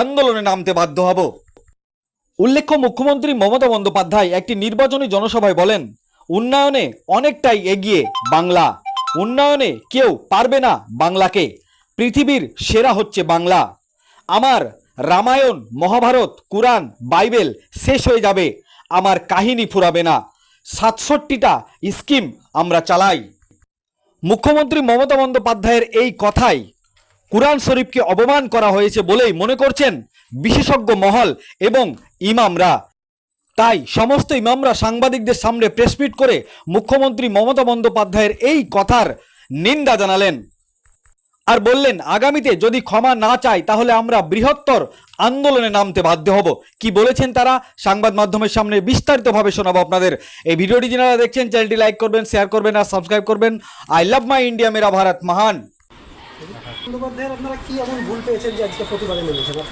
আন্দোলনে নামতে বাধ্য হব। উল্লেখ্য, মুখ্যমন্ত্রী মমতা বন্দ্যোপাধ্যায় একটি নির্বাচনী জনসভায় বলেন, উন্নয়নে অনেকটাই এগিয়ে বাংলা, উন্নয়নে কেউ পারবে না বাংলাকে, পৃথিবীর সেরা হচ্ছে বাংলা। আমার রামায়ণ, মহাভারত, কুরআন, বাইবেল শেষ হয়ে যাবে, আমার কাহিনী ফুরাবে না, ৬৭টা স্কিম আমরা চালাই। মুখ্যমন্ত্রী মমতা বন্দ্যোপাধ্যায়ের এই কথায় কুরআন শরীফকে অপমান করা হয়েছে বলেই মনে করছেন বিশেষজ্ঞ মহল এবং ইমামরা। তাই সমস্ত ইমামরা সাংবাদিকদের সামনে প্রেসমিট করে মুখ্যমন্ত্রী মমতা বন্দ্যোপাধ্যায়ের এই কথার নিন্দা জানালেন আর বললেন, আগামীতে যদি ক্ষমা না চায় তাহলে আমরা বৃহত্তর আন্দোলনে নামতে বাধ্য হব। কি বলেছেন তারা সংবাদ মাধ্যমের সামনে বিস্তারিতভাবে শোনাবো আপনাদের। এই ভিডিওটি যারা দেখছেন চ্যানেলটি লাইক করবেন, শেয়ার করবেন আর সাবস্ক্রাইব করবেন। আই লাভ মাই ইন্ডিয়া, মেরা ভারত মহান। বন্দ্যোপাধ্যায়ের আপনারা কি এমন ভুল পেয়েছেন যে আজকে প্রতিবাদে নেমেছেন?